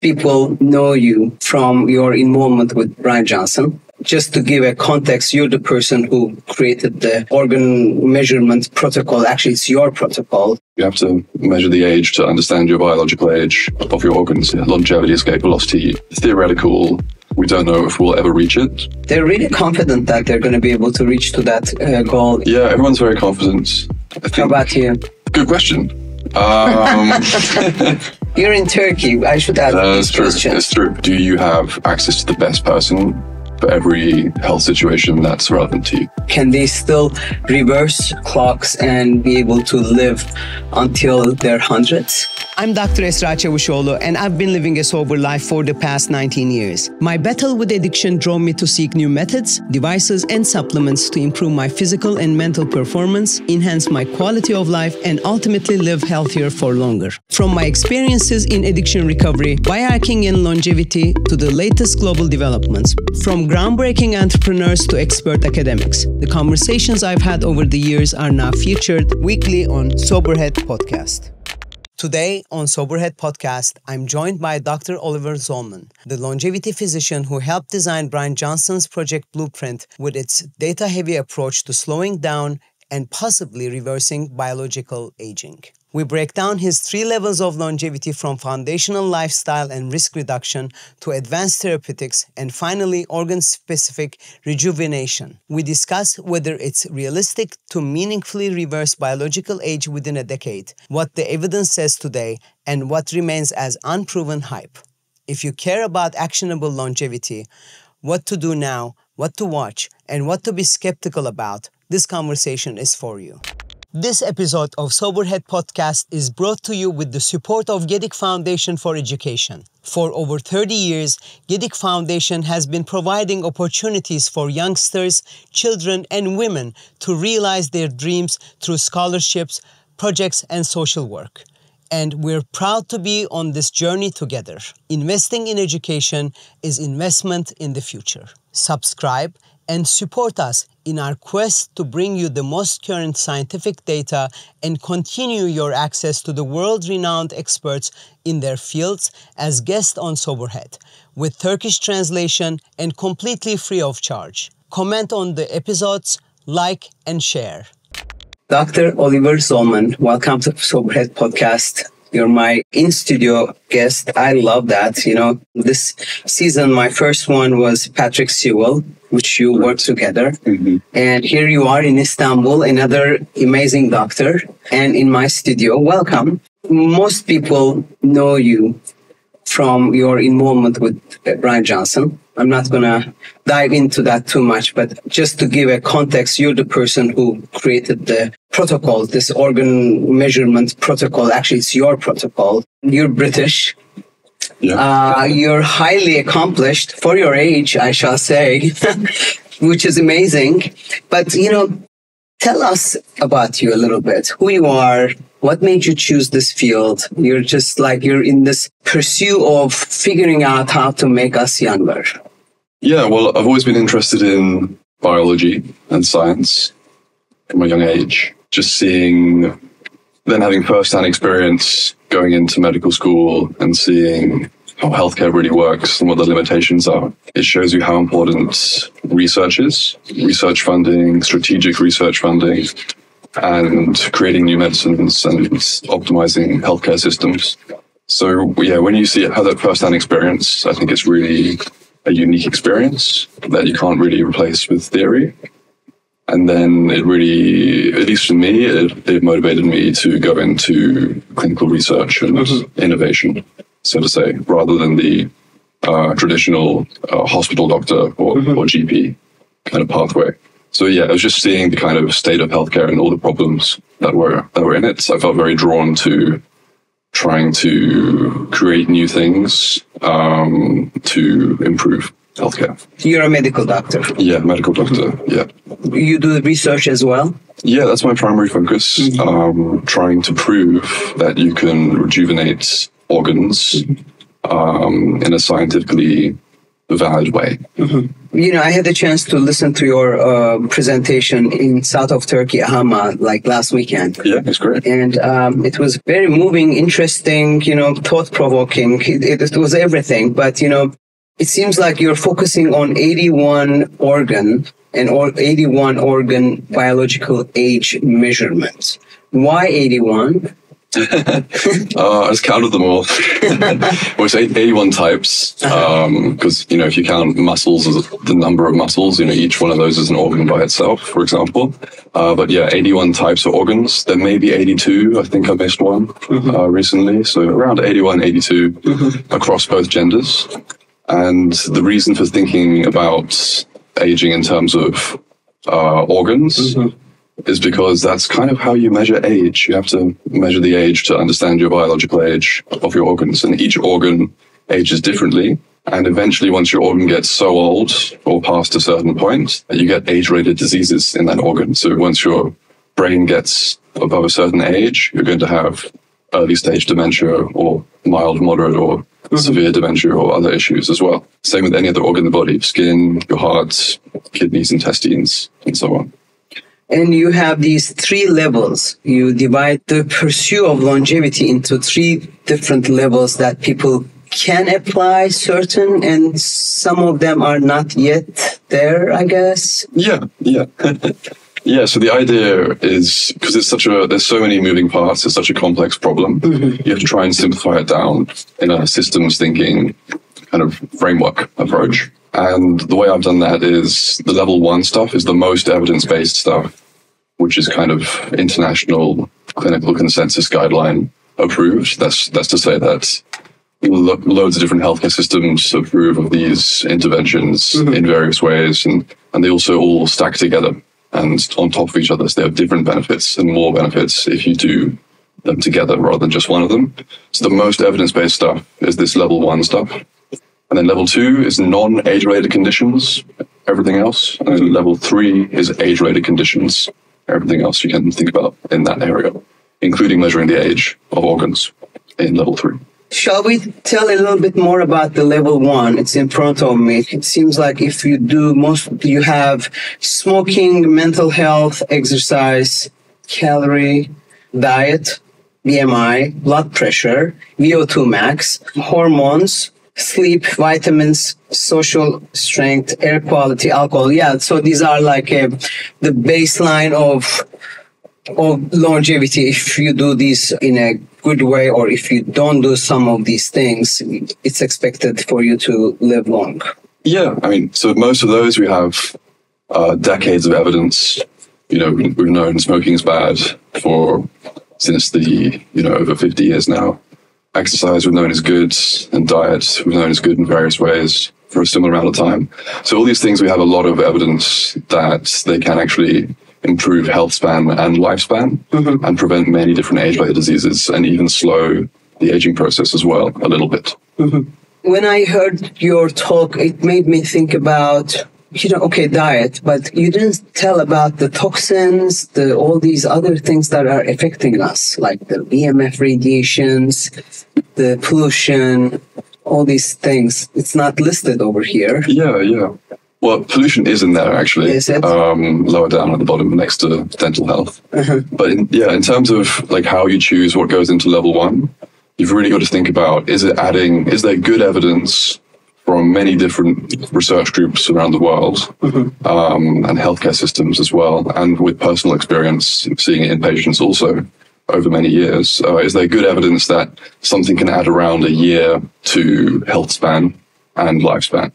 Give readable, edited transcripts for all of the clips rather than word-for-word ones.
people know you from your involvement with Bryan Johnson. Just to give a context, you're the person who created the organ measurement protocol. Actually, it's your protocol. You have to measure the age to understand your biological age of your organs. Longevity, escape velocity, theoretical. We don't know if we'll ever reach it. They're really confident that they're going to be able to reach to that goal. Yeah, everyone's very confident. How about you? Good question. You're in Turkey. I should ask this question. It's true. Do you have access to the best person for every health situation that's relevant to you? Can they still reverse clocks and be able to live until their hundreds? I'm Dr. Esra Çavuşoğlu, and I've been living a sober life for the past 19 years. My battle with addiction drove me to seek new methods, devices, and supplements to improve my physical and mental performance, enhance my quality of life, and ultimately live healthier for longer. From my experiences in addiction recovery, biohacking, and longevity to the latest global developments, from groundbreaking entrepreneurs to expert academics, the conversations I've had over the years are now featured weekly on Soberhead Podcast. Today on Soberhead Podcast, I'm joined by Dr. Oliver Zolman, the longevity physician who helped design Bryan Johnson's Project Blueprint with its data-heavy approach to slowing down and possibly reversing biological aging. We break down his 3 levels of longevity from foundational lifestyle and risk reduction to advanced therapeutics and finally organ-specific rejuvenation. We discuss whether it's realistic to meaningfully reverse biological age within a decade, what the evidence says today, and what remains as unproven hype. If you care about actionable longevity, what to do now, what to watch, and what to be skeptical about, this conversation is for you. This episode of Soberhead Podcast is brought to you with the support of Gedik Foundation for Education. For over 30 years, Gedik Foundation has been providing opportunities for youngsters, children, and women to realize their dreams through scholarships, projects, and social work. And we're proud to be on this journey together. Investing in education is investment in the future. Subscribe and support us in our quest to bring you the most current scientific data and continue your access to the world-renowned experts in their fields as guests on Soberhead, with Turkish translation and completely free of charge. Comment on the episodes, like, and share. Dr. Oliver Zolman, welcome to Soberhead Podcast. You're my in-studio guest. I love that. This season, my first one was Patrick Sewell, which you worked together. Mm-hmm. And here you are in Istanbul, another amazing doctor, and in my studio. Welcome. Most people know you from your involvement with Bryan Johnson. I'm not going to dive into that too much, but just to give a context, you're the person who created the protocol, this organ measurement protocol. Actually, it's your protocol. You're British. Yeah. You're highly accomplished for your age, I shall say, which is amazing. But, tell us about you a little bit, who you are. What made you choose this field? You're just you're in this pursuit of figuring out how to make us younger. Yeah, well, I've always been interested in biology and science from a young age. Just then having first-hand experience going into medical school and seeing how healthcare really works and what the limitations are. It shows you how important research is, research funding, strategic research funding, and creating new medicines and optimizing healthcare systems. So, yeah, when you have that first-hand experience, I think it's really a unique experience that you can't really replace with theory. And then it really, at least for me, it motivated me to go into clinical research and innovation, so to say, rather than the traditional hospital doctor or GP kind of pathway. So yeah, I was just seeing the kind of state of healthcare and all the problems that were in it. So I felt very drawn to trying to create new things to improve healthcare. You're a medical doctor. Yeah, medical doctor. Yeah. You do the research as well? Yeah, that's my primary focus. Mm-hmm. Trying to prove that you can rejuvenate organs in a scientifically valid way. You know, I had the chance to listen to your presentation in south of Turkey, Hama, like last weekend. Yeah, it's great. And it was very moving, interesting, you know, thought-provoking. It was everything. But, you know, it seems like you're focusing on 81 organ and 81 organ biological age measurements. Why 81? I just counted them all. Well, it's 81 types, because, you know, if you count muscles as the number of muscles, you know, each one of those is an organ by itself, for example. But yeah, 81 types of organs. There may be 82. I think I missed one recently. So around 81, 82 across both genders. And the reason for thinking about aging in terms of organs is because that's kind of how you measure age. You have to measure the age to understand your biological age of your organs. And each organ ages differently. And eventually, once your organ gets so old or past a certain point, you get age-related diseases in that organ. So once your brain gets above a certain age, you're going to have early-stage dementia or mild, moderate, or severe dementia or other issues as well. Same with any other organ in the body, skin, your heart, kidneys, intestines, and so on. And you have these 3 levels. You divide the pursuit of longevity into 3 different levels that people can apply certain, and some of them are not yet there, I guess. Yeah. Yeah, so the idea is, because there's so many moving parts, it's such a complex problem, you have to try and simplify it down in a systems thinking kind of framework approach. And the way I've done that is the level 1 stuff is the most evidence-based stuff, which is kind of international clinical consensus guideline approved. That's to say that loads of different healthcare systems approve of these interventions in various ways, and they also all stack together and on top of each other. So they have different benefits and more benefits if you do them together rather than just one of them. So the most evidence-based stuff is this level 1 stuff. And then level 2 is non-age-related conditions, everything else. And then level 3 is age-related conditions, everything else you can think about in that area, including measuring the age of organs in level 3. Shall we tell a little bit more about the level 1? It's in front of me. It seems like if you you have smoking, mental health, exercise, calorie, diet, BMI, blood pressure, VO2 max, hormones, sleep, vitamins, social strength, air quality, alcohol. Yeah, so these are like the baseline of longevity. If you do this in a good way, or if you don't do some of these things, it's expected for you to live long. Yeah, I mean, so most of those we have decades of evidence. You know, we've known smoking is bad since over 50 years now. Exercise we've known is good, and diet we've known is good in various ways for a similar amount of time. So all these things, we have a lot of evidence that they can actually improve health span and lifespan and prevent many different age-related diseases and even slow the aging process as well a little bit. When I heard your talk, it made me think about, diet, but you didn't tell about the toxins, all these other things that are affecting us, like the EMF radiations, the pollution, all these things. It's not listed over here. Yeah. Well, pollution is in there, actually. Is it? Lower down at the bottom next to dental health. But in terms of like how you choose what goes into level 1, you've really got to think about, is there good evidence from many different research groups around the world and healthcare systems as well, and with personal experience, seeing it in patients also over many years, is there good evidence that something can add around a year to health span and lifespan?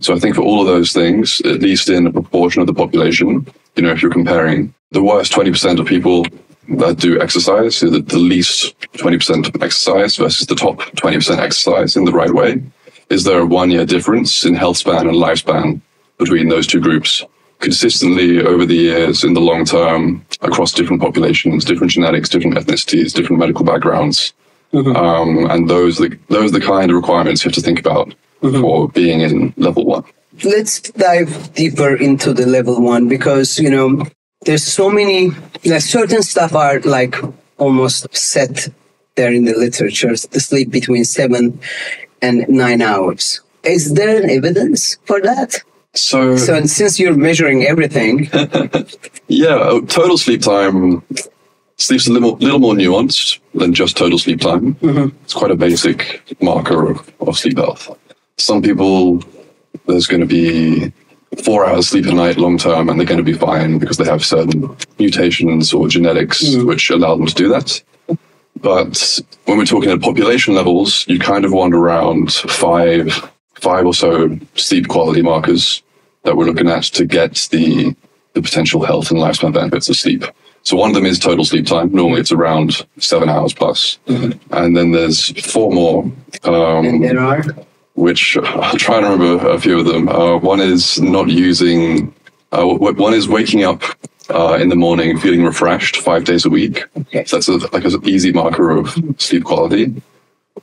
So I think for all of those things, at least in a proportion of the population, if you're comparing the worst 20% of people that do exercise, so the least 20% of exercise versus the top 20% exercise in the right way, is there a 1-year difference in health span and lifespan between those two groups consistently over the years in the long term across different populations, different genetics, different ethnicities, different medical backgrounds? And those are the kind of requirements you have to think about for being in level 1. Let's dive deeper into the level 1 because, there's so many, certain stuff are like almost set there in the literature, to sleep between 7 and 9 hours. is there an evidence for that? So since you're measuring everything. Yeah, total sleep time. Sleep's a little more nuanced than just total sleep time. It's quite a basic marker of sleep health. Some people, there's going to be 4 hours sleep a night long term, and they're going to be fine because they have certain mutations or genetics which allow them to do that. But when we're talking at population levels, you kind of want around five or so sleep quality markers that we're looking at to get the potential health and lifespan benefits of sleep. So one of them is total sleep time. Normally it's around 7 hours plus. And then there's 4 more. And there are? Which I'll try and remember a few of them. One is not using, one is waking up in the morning feeling refreshed 5 days a week. Okay. So that's an easy marker of sleep quality.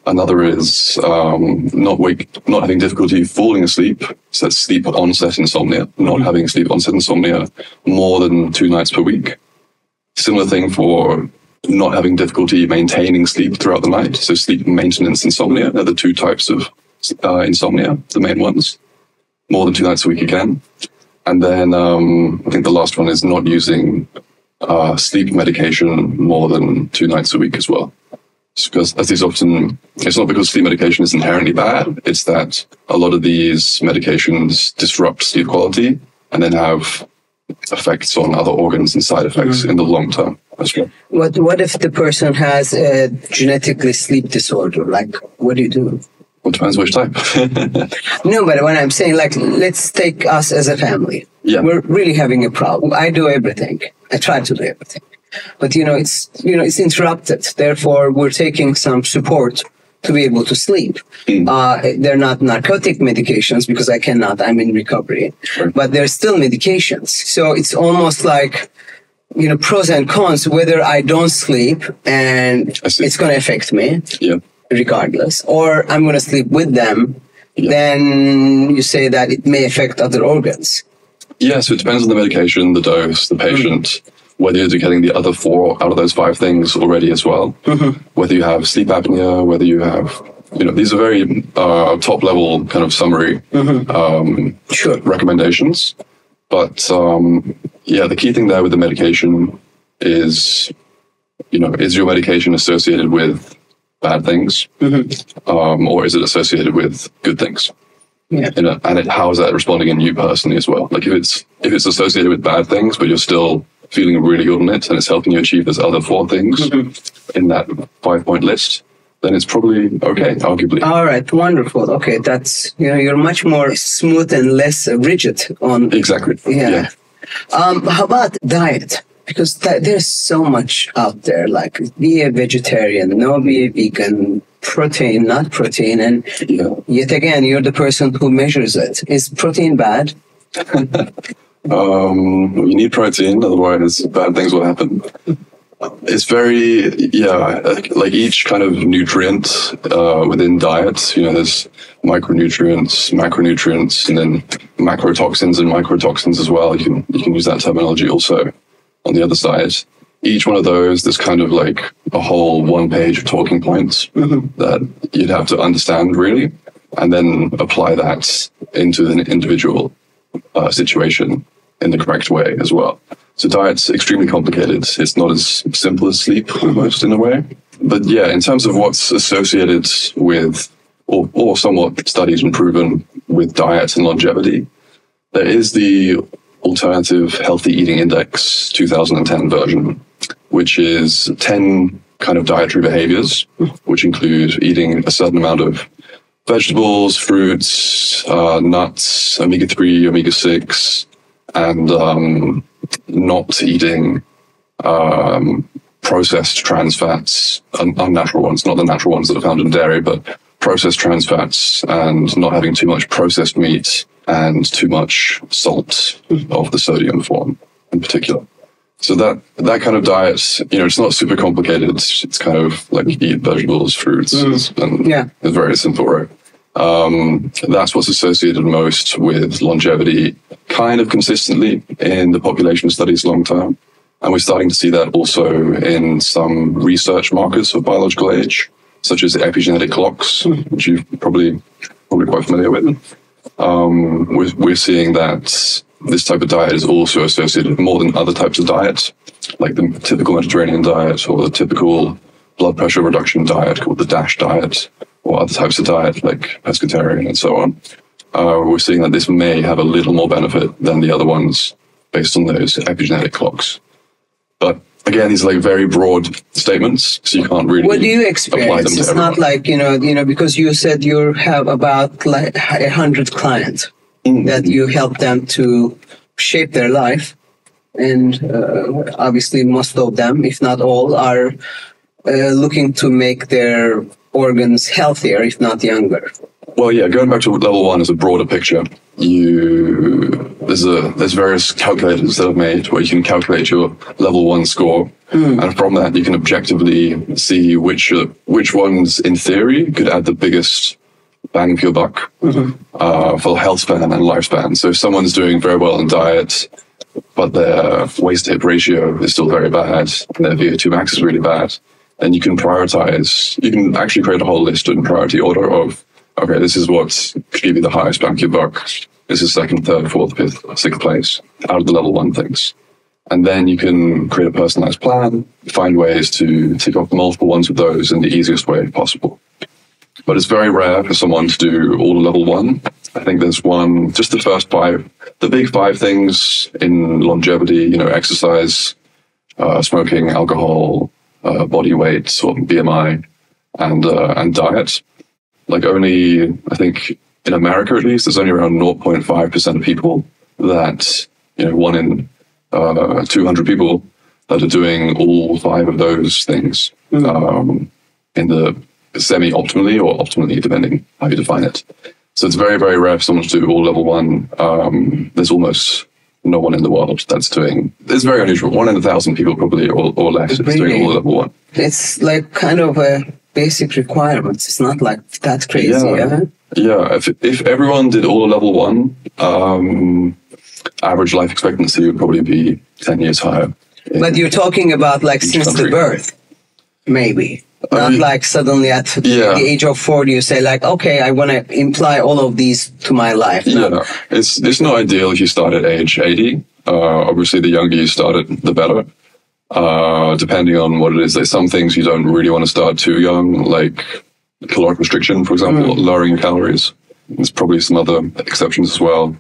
Another is not having difficulty falling asleep. So that's sleep onset insomnia, not having sleep onset insomnia more than 2 nights per week. Similar thing for not having difficulty maintaining sleep throughout the night. So sleep maintenance insomnia are the 2 types of insomnia, the main ones. More than 2 nights a week again. And then I think the last one is not using sleep medication more than 2 nights a week as well. Because as these often, it's not because sleep medication is inherently bad, it's that a lot of these medications disrupt sleep quality and then have effects on other organs and side effects in the long term as well. What if the person has a genetically sleep disorder? Like, what do you do? Well, it depends which type. No, but when I'm saying, like, let's take us as a family. Yeah. We're really having a problem. I do everything. I try to do everything. But, it's interrupted. Therefore, we're taking some support to be able to sleep. They're not narcotic medications because I cannot. I'm in recovery. Sure. But they're still medications. So it's almost like, pros and cons, whether I don't sleep and it's going to affect me. Yeah. Regardless, or I'm going to sleep with them, then you say that it may affect other organs. Yeah, so it depends on the medication, the dose, the patient, whether you're getting the other 4 out of those 5 things already as well, whether you have sleep apnea, whether you have, these are very top level kind of summary recommendations. But the key thing there with the medication is, is your medication associated with bad things, or is it associated with good things? Yeah. And how is that responding in you personally as well? Like if it's associated with bad things, but you're still feeling really good on it, and it's helping you achieve those other 4 things in that 5-point list, then it's probably okay, arguably. All right, wonderful. Okay, that's you're much more smooth and less rigid on. Exactly. Yeah. How about diet? Because there's so much out there, like be a vegetarian, no, be a vegan, protein, not protein. And yet again, you're the person who measures it. Is protein bad? You need protein, otherwise bad things will happen. It's very, like each kind of nutrient within diet, there's micronutrients, macronutrients, and then macrotoxins and microtoxins as well. You can use that terminology also. On the other side, each one of those, there's kind of like a whole 1 page of talking points that you'd have to understand really, and then apply that into an individual situation in the correct way as well. So diet's extremely complicated. It's not as simple as sleep almost in a way. But yeah, in terms of what's associated with, or somewhat studied and proven with diet and longevity, there is the Alternative Healthy Eating Index 2010 version, which is 10 kind of dietary behaviors, which include eating a certain amount of vegetables, fruits, nuts, omega-3, omega-6, and not eating processed trans fats, unnatural ones, not the natural ones that are found in dairy, but processed trans fats, and not having too much processed meat and too much salt of the sodium form in particular. So that kind of diet, it's not super complicated. It's kind of like eat vegetables, fruits, and it's very simple, right? That's what's associated most with longevity, kind of consistently in the population studies long term. And we're starting to see that also in some research markers of biological age, such as epigenetic clocks, which you've probably probably quite familiar with. We're seeing that this type of diet is also associated with more than other types of diet, like the typical Mediterranean diet or the typical blood pressure reduction diet called the DASH diet, or other types of diet like pescatarian and so on. We're seeing that this may have a little more benefit than the other ones based on those epigenetic clocks. But again, these are like very broad statements, so you can't really. What do you apply them experience? to It's everyone. not like, because you said you have about like 100 clients that you help them to shape their life. And obviously most of them, if not all, are looking to make their organs healthier, if not younger. Well, yeah, going back to level one as a broader picture, there's various calculators that are made where you can calculate your level one score, and from that you can objectively see which ones, in theory, could add the biggest bang for your buck for health span and lifespan. So if someone's doing very well in diet, but their waist to hip ratio is still very bad, and their VO2 max is really bad, then you can prioritize. You can actually create a whole list in priority order of, okay, this is what could give you the highest bang for your buck. This is second, third, fourth, fifth, sixth place out of the level one things. And then you can create a personalized plan, find ways to tick off multiple ones of those in the easiest way possible. But it's very rare for someone to do all of level one. I think there's just the first five, the big five things in longevity, exercise, smoking, alcohol, body weight or BMI, and diet. Like only, I think in America at least, there's only around 0.5% of people that, one in 200 people that are doing all five of those things in the semi-optimally or optimally, depending how you define it. So it's very, very rare for someone to do all level one. There's almost no one in the world that's doing. It's very unusual. 1 in 1,000 people probably or less is doing all level one. It's like kind of a basic requirements. It's not like that crazy. Yeah. If everyone did all level one, average life expectancy would probably be 10 years higher. But you're talking about like since the birth, maybe. Not like suddenly at the age of 40, you say like, okay, I want to imply all of these to my life. No. Yeah, it's not ideal if you start at age 80. Obviously, the younger you start it, the better. Depending on what it is. There's some things you don't really want to start too young, like caloric restriction, for example, lowering your calories. There's probably some other exceptions as well.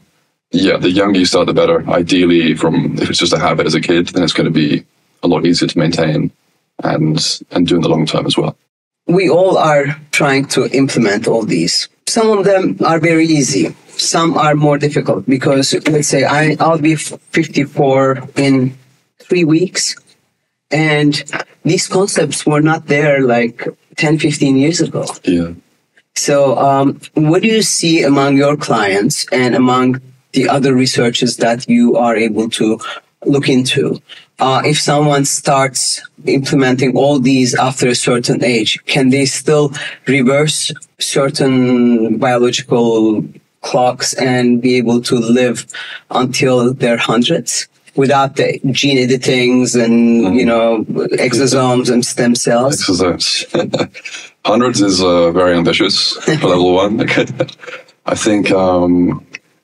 Yeah, the younger you start, the better. Ideally, if it's just a habit as a kid, then it's going to be a lot easier to maintain and do in the long term as well. We all are trying to implement all these. Some of them are very easy. Some are more difficult because, let's say, I'll be 54 in 3 weeks. And these concepts were not there like 10, 15 years ago. Yeah. So what do you see among your clients and among the other researchers that you are able to look into? If someone starts implementing all these after a certain age, can they still reverse certain biological clocks and be able to live until their hundreds without the gene editings and, exosomes and stem cells? Exosomes. Hundreds is very ambitious for level one. I think,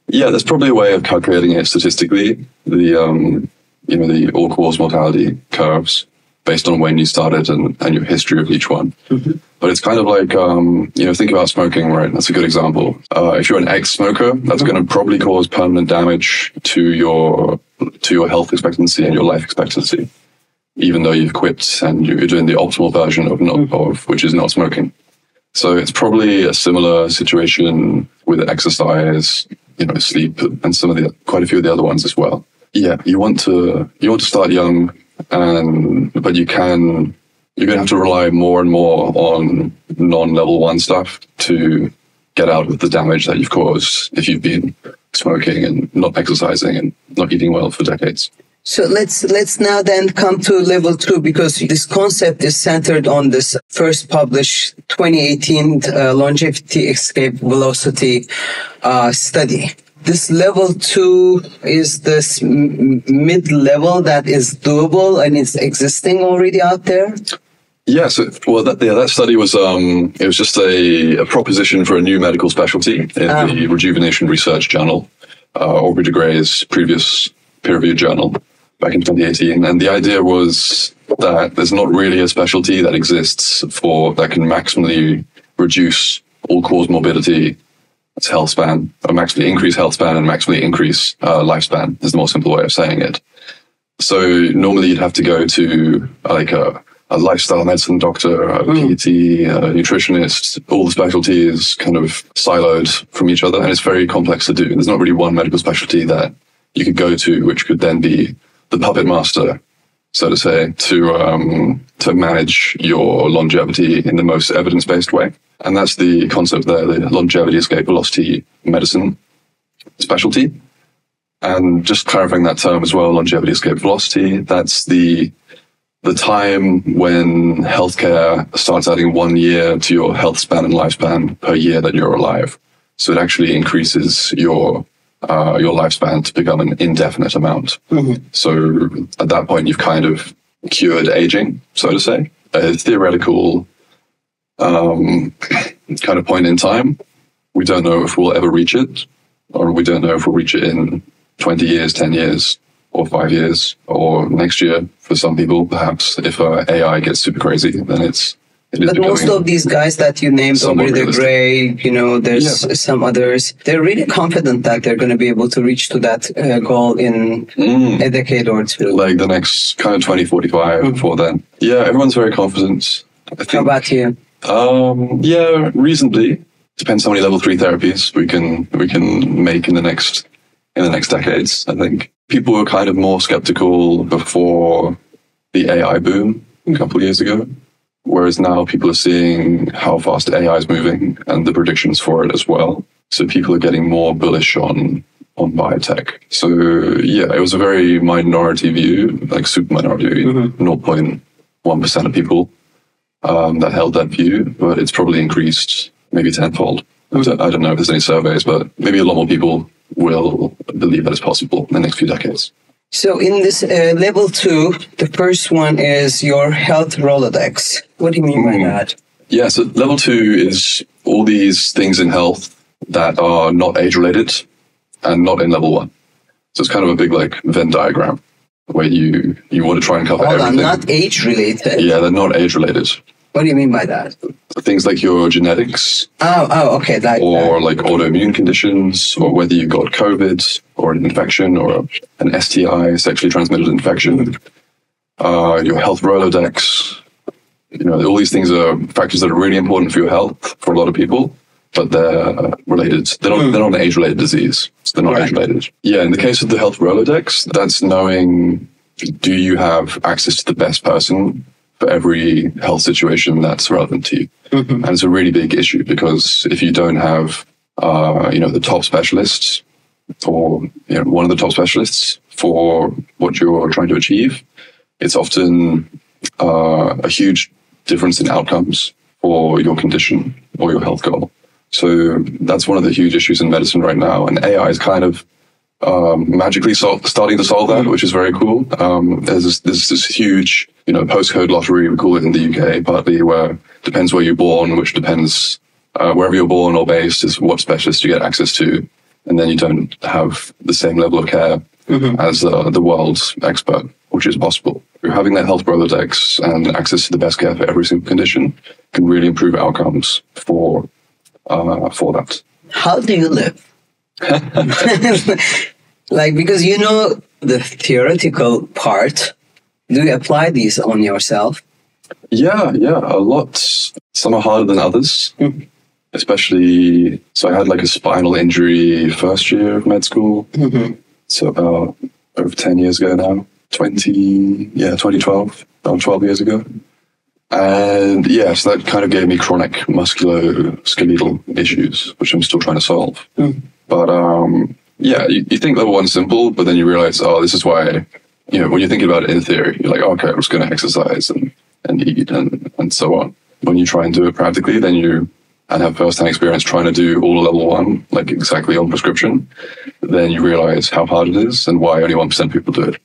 there's probably a way of calculating it statistically. The all-cause mortality curves based on when you started and your history of each one. But it's kind of like, think about smoking, right? That's a good example. If you're an ex-smoker, that's going to probably cause permanent damage to your health expectancy and your life expectancy, even though you've quit and you're doing the optimal version of which is not smoking. So it's probably a similar situation with exercise, sleep, and quite a few of the other ones as well. Yeah, you want to start young, but you're going to have to rely more and more on non-level one stuff to get out of the damage that you've caused if you've been smoking and not exercising and not eating well for decades. So let's now then come to level 2, because this concept is centered on this first published 2018 longevity escape velocity study. This level 2 is this mid-level that is doable and is existing already out there? Yeah, that study was it was just a proposition for a new medical specialty in the Rejuvenation Research Journal, Aubrey de Grey's previous peer-reviewed journal back in 2018. And the idea was that there's not really a specialty that exists that can maximally reduce all-cause morbidity, it's health span, or maximally increase health span and maximally increase lifespan is the more simple way of saying it. So normally you'd have to go to like a lifestyle medicine doctor, a PT, a nutritionist, all the specialties kind of siloed from each other. And it's very complex to do. There's not really one medical specialty that you could go to, which could then be the puppet master, so to say, to manage your longevity in the most evidence-based way. And that's the concept there, the longevity escape velocity medicine specialty. And just clarifying that term as well, longevity escape velocity, that's the time when healthcare starts adding 1 year to your health span and lifespan per year that you're alive. So it actually increases your lifespan to become an indefinite amount. Mm-hmm. So at that point, you've kind of cured aging, so to say. A theoretical kind of point in time. We don't know if we'll ever reach it, or we don't know if we'll reach it in 20 years, 10 years, or 5 years, or next year for some people, perhaps. If AI gets super crazy, then it is. But most of these guys that you named, Aubrey de Grey, there's some others, they're really confident that they're going to be able to reach to that goal in a decade or two. Like the next kind of 2045 before then. Yeah, everyone's very confident. I think. How about you? Yeah, reasonably. Depends how many level 3 therapies we can make in the next decades, I think. People were kind of more skeptical before the AI boom a couple of years ago, whereas now people are seeing how fast AI is moving and the predictions for it as well. So people are getting more bullish on biotech. So yeah, it was a very minority view, like super minority view, 0.1% of people that held that view, but it's probably increased maybe tenfold. I don't know if there's any surveys, but maybe a lot more people will believe that it's possible in the next few decades. So in this level 2, the first one is your health Rolodex. What do you mean by that? Yeah, so level 2 is all these things in health that are not age-related and not in level 1. So it's kind of a big like Venn diagram where you want to try and cover everything. Not age-related? Yeah, they're not age-related. What do you mean by that? Things like your genetics. Okay. Or like autoimmune conditions, or whether you got COVID or an infection or an STI, sexually transmitted infection. Your health Rolodex. All these things are factors that are really important for your health for a lot of people, but they're related. They're not an age-related disease. So they're not age-related. Yeah, in the case of the health Rolodex, that's knowing, do you have access to the best person for every health situation that's relevant to you. Mm-hmm. And it's a really big issue because if you don't have, the top specialists or one of the top specialists for what you're trying to achieve, it's often a huge difference in outcomes for your condition or your health goal. So that's one of the huge issues in medicine right now. And AI is kind of magically starting to solve that, which is very cool. There's this huge, postcode lottery, we call it in the UK, partly, where depends where you're born, which depends wherever you're born or based is what specialist you get access to. And then you don't have the same level of care as the world's expert, which is possible. Having that health Rolodex and access to the best care for every single condition can really improve outcomes for that. How do you live? Because the theoretical part, do you apply these on yourself? Yeah, a lot. Some are harder than others, especially, so I had like a spinal injury first year of med school. So about over 10 years ago now, 2012, about 12 years ago. And yeah, so that kind of gave me chronic musculoskeletal issues, which I'm still trying to solve. But yeah, you think level 1's simple, but then you realize, this is why, when you're thinking about it in theory, you're like, okay, I'm just going to exercise and eat and so on. When you try and do it practically, then and have first-hand experience trying to do all of level 1, like exactly on prescription, then you realize how hard it is and why only 1% of people do it.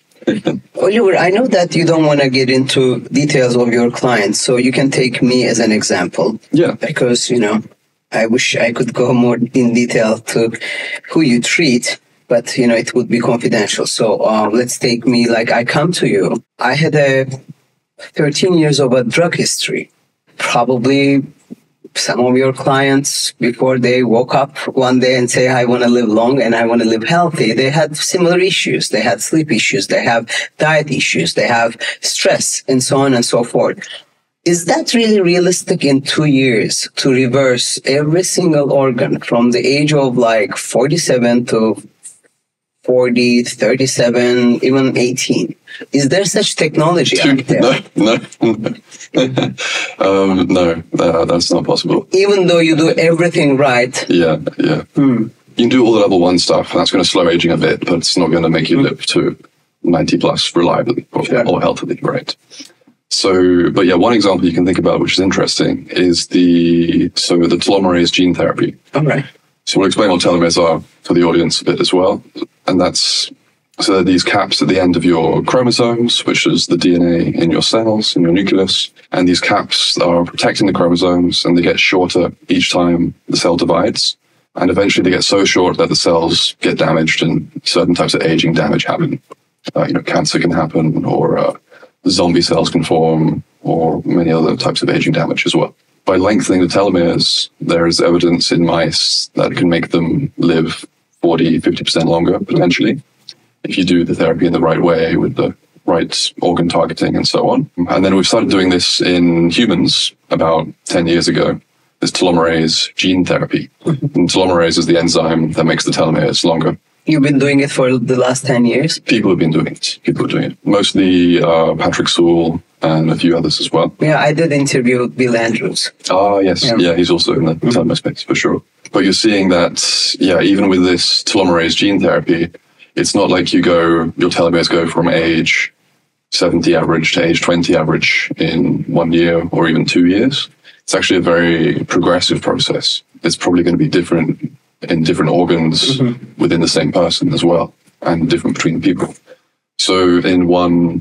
Oliver, I know that you don't want to get into details of your clients, so you can take me as an example. Yeah. Because, I wish I could go more in detail to who you treat, but, it would be confidential. So let's take me, like I come to you. I had a 13 years of a drug history. Probably some of your clients, before they woke up one day and say, I want to live long and I want to live healthy, they had similar issues. They had sleep issues. They have diet issues. They have stress and so on and so forth. Is that really realistic in 2 years to reverse every single organ from the age of like 47 to 40, 37, even 18? Is there such technology out there? No, that's not possible. Even though you do everything right? Yeah. You can do all the level 1 stuff, and that's going to slow aging a bit, but it's not going to make you live to 90 plus reliably or healthily, right? So, but yeah, one example you can think about, which is interesting, is the telomerase gene therapy. All right. So we'll explain what telomeres are for the audience a bit as well. And so they're these caps at the end of your chromosomes, which is the DNA in your cells, in your nucleus. And these caps are protecting the chromosomes, and they get shorter each time the cell divides. And eventually they get so short that the cells get damaged and certain types of aging damage happen. Cancer can happen, or zombie cells can form, or many other types of aging damage as well. By lengthening the telomeres, there is evidence in mice that it can make them live 40, 50% longer, potentially, if you do the therapy in the right way with the right organ targeting and so on. And then we've started doing this in humans about 10 years ago, this telomerase gene therapy. And telomerase is the enzyme that makes the telomeres longer. You've been doing it for the last 10 years? People have been doing it. Mostly Patrick Sewell and a few others as well. Yeah, I did interview Bill Andrews. Yes. Yeah, he's also in the telomere space for sure. But you're seeing that, even with this telomerase gene therapy, it's not like your telomeres go from age 70 average to age 20 average in 1 year or even 2 years. It's actually a very progressive process. It's probably going to be different in different organs within the same person as well, and different between people. So in one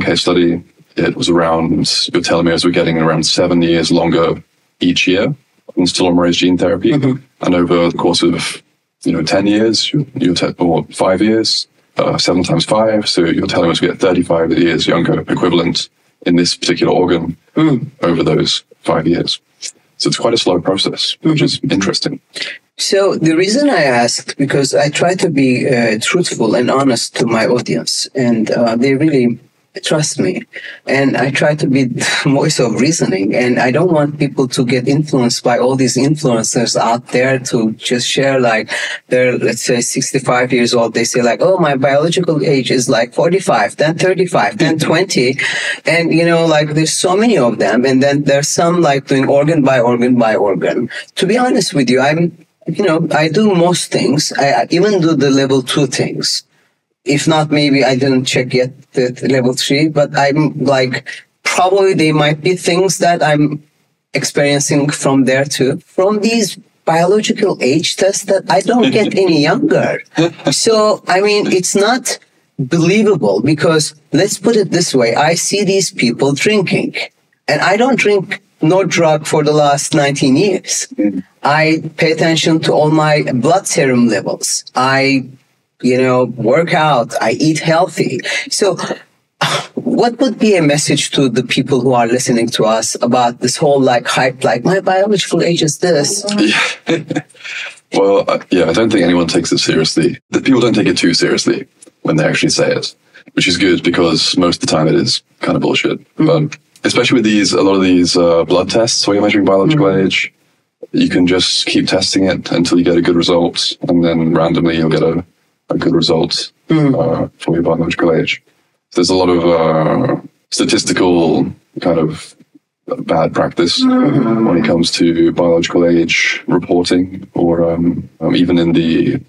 case study, it was around, your telomeres were getting around 7 years longer each year in telomerase gene therapy. And over the course of 10 years, or 5 years, 7 times 5, so your telomeres get 35 years younger equivalent in this particular organ over those 5 years. So it's quite a slow process, which is interesting. So the reason I asked, because I try to be truthful and honest to my audience, and they really trust me. And I try to be the voice of reasoning, and I don't want people to get influenced by all these influencers out there to just share, like, they're, let's say, 65 years old. They say, like, oh, my biological age is like 45, then 35, then 20. And, like, there's so many of them. And then there's some, like, doing organ by organ by organ. To be honest with you, I do most things. I even do the level 2 things. If not, maybe I didn't check yet the level 3, but I'm like, probably they might be things that I'm experiencing from there too. From these biological age tests that I don't get any younger. So, it's not believable, because let's put it this way. I see these people drinking, and I don't drink no drug for the last 19 years. I pay attention to all my blood serum levels. I work out, I eat healthy. So what would be a message to the people who are listening to us about this whole hype, like my biological age is this? Well, I don't think anyone takes it seriously. The people don't take it too seriously when they actually say it, which is good, because most of the time it is kind of bullshit. But especially with a lot of these blood tests where you're measuring biological age, you can just keep testing it until you get a good result, and then randomly you'll get a good result for your biological age. There's a lot of statistical kind of bad practice when it comes to biological age reporting, or even in the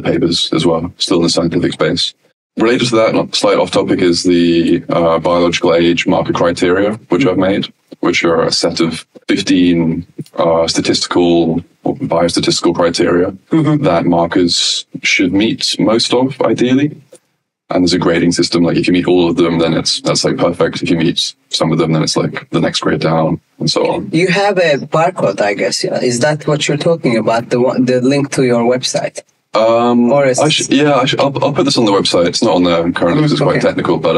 papers as well, still in the scientific space. Related to that, slight off topic, is the biological age marker criteria, which I've made, which are a set of 15 statistical or biostatistical criteria that markers should meet most of, ideally. And there's a grading system. Like if you meet all of them, then that's like perfect. If you meet some of them, then it's like the next grade down and so on. You have a barcode, I guess. Yeah. Is that what you're talking about? The link to your website? Or is I'll put this on the website. It's not on there currently because it's quite technical, but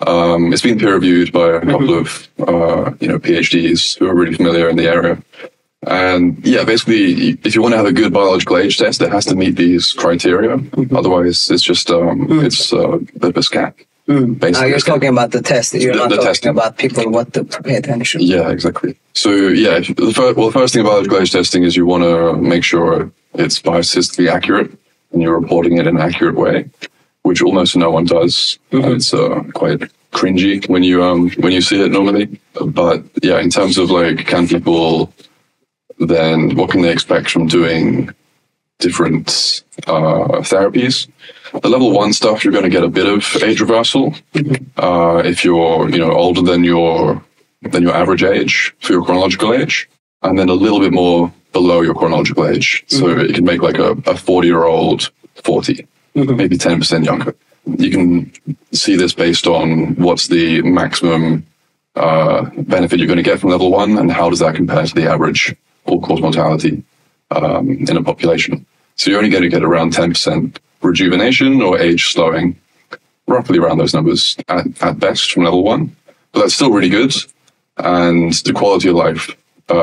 it's been peer reviewed by a couple of PhDs who are really familiar in the area. And yeah, basically, if you want to have a good biological age test, it has to meet these criteria. Otherwise, it's just it's a bit of a scam. Basically, you're talking about the test. You're not talking about people what to pay attention. Yeah, exactly. So yeah, the first thing about biological age testing is you want to make sure it's biostatistically accurate and you're reporting it in an accurate way, which almost no one does. It's quite cringy when you see it normally. But yeah, in terms of like, can people then what can they expect from doing different therapies? The level 1 stuff, you're going to get a bit of age reversal if you're older than your average age for your chronological age, and then a little bit more below your chronological age. So it can make like a 40-year-old 40, maybe 10% younger. You can see this based on what's the maximum benefit you're going to get from level 1 and how does that compare to the average all-cause mortality in a population. So you're only going to get around 10% rejuvenation or age slowing, roughly around those numbers at best from level 1. But that's still really good. And the quality of life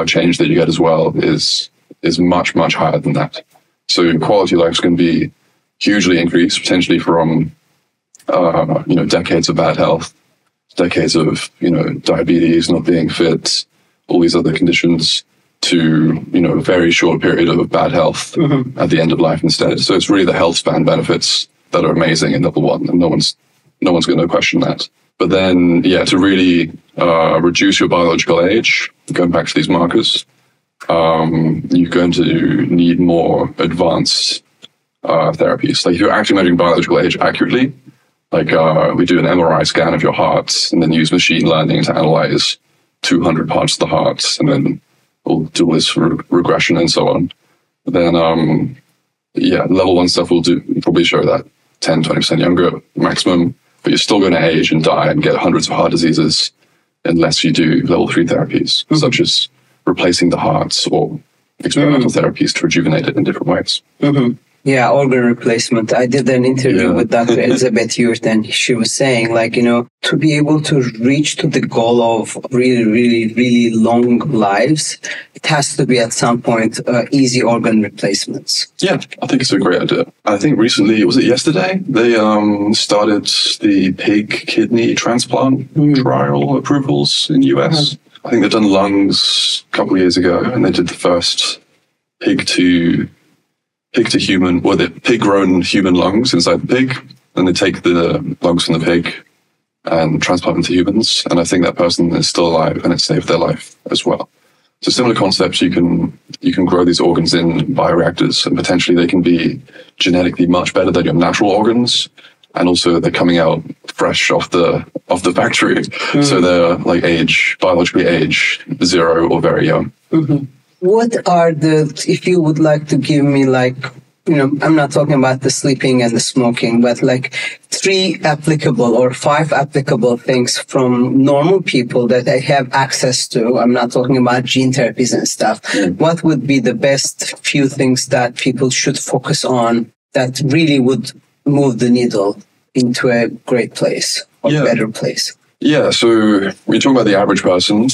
change that you get as well is much, much higher than that. So quality of life is going to be hugely increased, potentially from decades of bad health, decades of diabetes, not being fit, all these other conditions, to a very short period of bad health at the end of life instead. So it's really the health span benefits that are amazing in level 1, and no one's going to question that. But then, yeah, to really reduce your biological age, going back to these markers, you're going to need more advanced therapies. Like if you're actually measuring biological age accurately, like we do an MRI scan of your heart and then use machine learning to analyze 200 parts of the heart, and then we'll do this regression and so on. Then, level 1 stuff will probably show that 10, 20% younger maximum, but you're still going to age and die and get hundreds of heart diseases unless you do level 3 therapies, such as replacing the hearts or experimental therapies to rejuvenate it in different ways. Yeah, organ replacement. I did an interview with Dr. Elizabeth Yurt, and she was saying, to be able to reach to the goal of really, really, really long lives, it has to be at some point easy organ replacements. Yeah, I think it's a great idea. I think recently, was it yesterday, they started the pig kidney transplant trial approvals in the US. I think they've done lungs a couple of years ago, and they did the first pig to human, or the pig-grown human lungs inside the pig, and they take the lungs from the pig and transplant them to humans. And I think that person is still alive, and it saved their life as well. So similar concepts, you can grow these organs in bioreactors, and potentially they can be genetically much better than your natural organs, and also they're coming out fresh off the factory, so they're like biologically age 0 or very young. What are if you would like to give me I'm not talking about the sleeping and the smoking, but 3 applicable or 5 applicable things from normal people that I have access to. I'm not talking about gene therapies and stuff. What would be the best few things that people should focus on that really would move the needle into a great place or better place? Yeah, so when you talk about the average person,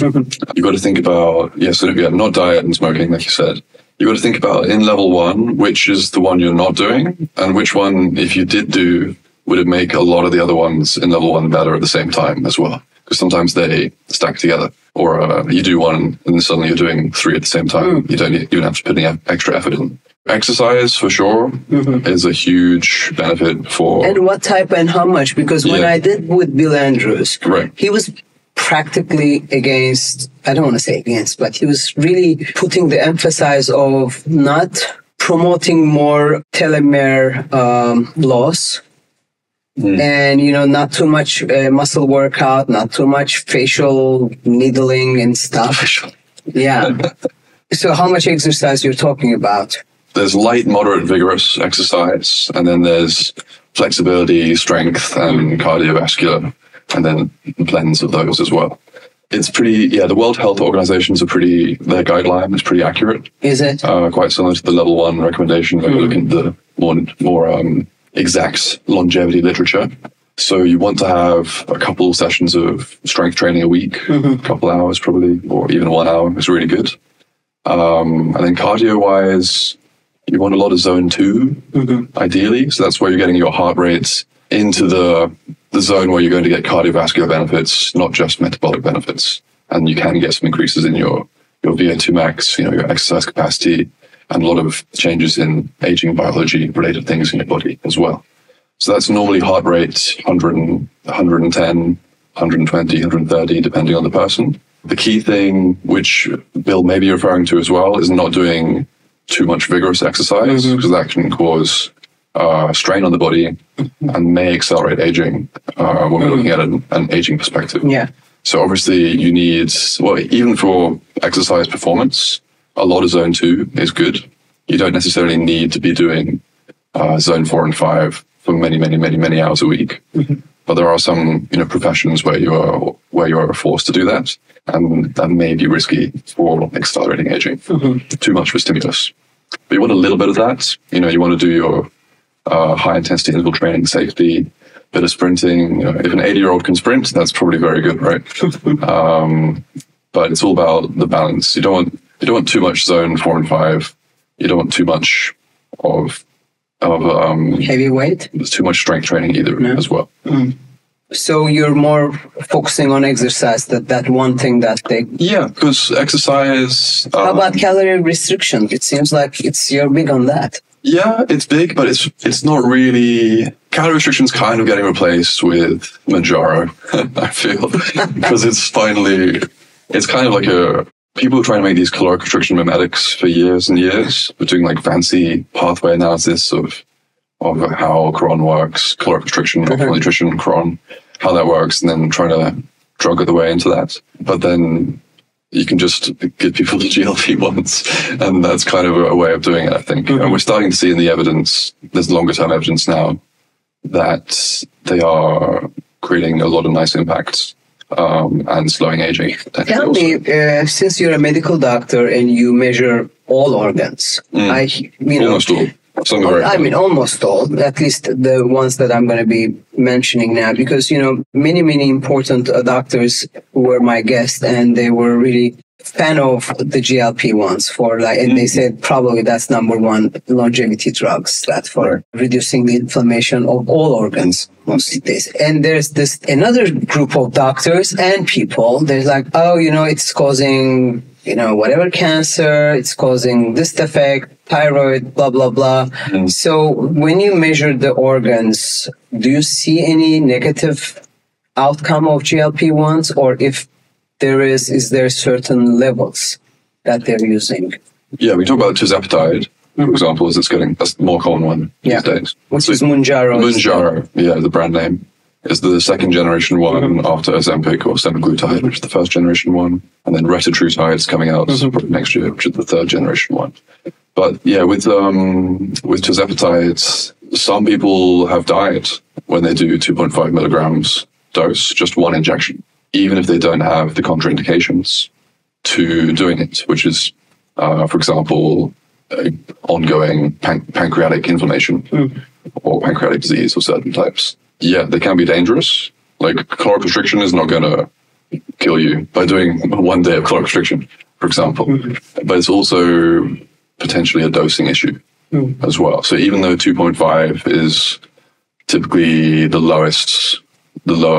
you got to think about, not diet and smoking, like you said. You got to think about in level 1, which is the one you're not doing, and which one, if you did do, would it make a lot of the other ones in level 1 better at the same time as well? Because sometimes they stack together, or you do one and then suddenly you're doing 3 at the same time. You don't even have to put any extra effort in. Exercise, for sure, is a huge benefit for... And what type and how much? Because when I did with Bill Andrews, he was practically against, I don't want to say against, but he was really putting the emphasis of not promoting more telomere loss, and, not too much muscle workout, not too much facial needling and stuff. Yeah. So how much exercise you're talking about? There's light, moderate, vigorous exercise, and then there's flexibility, strength, and cardiovascular, and then blends of those as well. It's pretty, yeah, the World Health Organization's their guideline is pretty accurate. Is it? Quite similar to the level 1 recommendation when you look at the more exact longevity literature. So you want to have a couple sessions of strength training a week, a couple hours probably, or even 1 hour is really good. And then cardio-wise, you want a lot of zone 2, ideally. So that's where you're getting your heart rate into the zone where you're going to get cardiovascular benefits, not just metabolic benefits. And you can get some increases in your VO2 max, your exercise capacity, and a lot of changes in aging biology related things in your body as well. So that's normally heart rate 100, 110, 120, 130, depending on the person. The key thing, which Bill may be referring to as well, is not doing too much vigorous exercise, because that can cause strain on the body and may accelerate aging when we're looking at an aging perspective. Yeah. So obviously you need, well, even for exercise performance, a lot of zone 2 is good. You don't necessarily need to be doing zone 4 and 5 for many hours a week. But there are some professions where you are forced to do that, and that may be risky for accelerating aging. Too much of a stimulus. But you want a little bit of that. You want to do your high intensity interval training safely, bit of sprinting. If an 80-year-old can sprint, that's probably very good, right? But it's all about the balance. You don't want too much zone 4 and 5. You don't want too much of heavyweight. There's too much strength training either as well. So you're more focusing on exercise, that one thing that they... Yeah, because exercise... How about calorie restriction? It seems like you're big on that. Yeah, it's big, but it's not really... Calorie restriction's kind of getting replaced with Manjaro, I feel, because it's kind of like people are trying to make these caloric restriction mimetics for years and years. We're doing like fancy pathway analysis of how cron works, caloric restriction, optimal nutrition, cron, how that works, and then trying to drug the way into that. But then you can just give people the GLP-1s, and that's kind of a way of doing it, I think. And we're starting to see in the evidence, there's longer term evidence now, that they are creating a lot of nice impacts and slowing aging. Tell me, since you're a medical doctor and you measure all organs, almost all. Almost all, at least the ones that I'm going to be mentioning now, because, many important doctors who were my guests, and they were really fan of the GLP-1s and they said probably that's number 1 longevity drugs, that for reducing the inflammation of all organs most days. And there's this another group of doctors and people, there's like, it's causing, whatever cancer, it's causing this defect, thyroid, blah, blah, blah. So when you measure the organs, do you see any negative outcome of GLP-1s, or if there is there certain levels that they're using? Yeah, we talk about tirzepatide, for example, that's the more common one these days. Which is Mounjaro. Mounjaro, the brand name, is the second generation one after Ozempic or semaglutide, which is the first generation one. And then retatrutide is coming out probably next year, which is the third generation one. But yeah, with tirzepatide, some people have died when they do 2.5 milligrams dose, just one injection, even if they don't have the contraindications to doing it, which is, for example, ongoing pancreatic inflammation or pancreatic disease of certain types. Yeah, they can be dangerous. Like caloric restriction is not going to kill you by doing 1 day of caloric restriction, for example. But it's also potentially a dosing issue as well. So even though 2.5 is typically the lower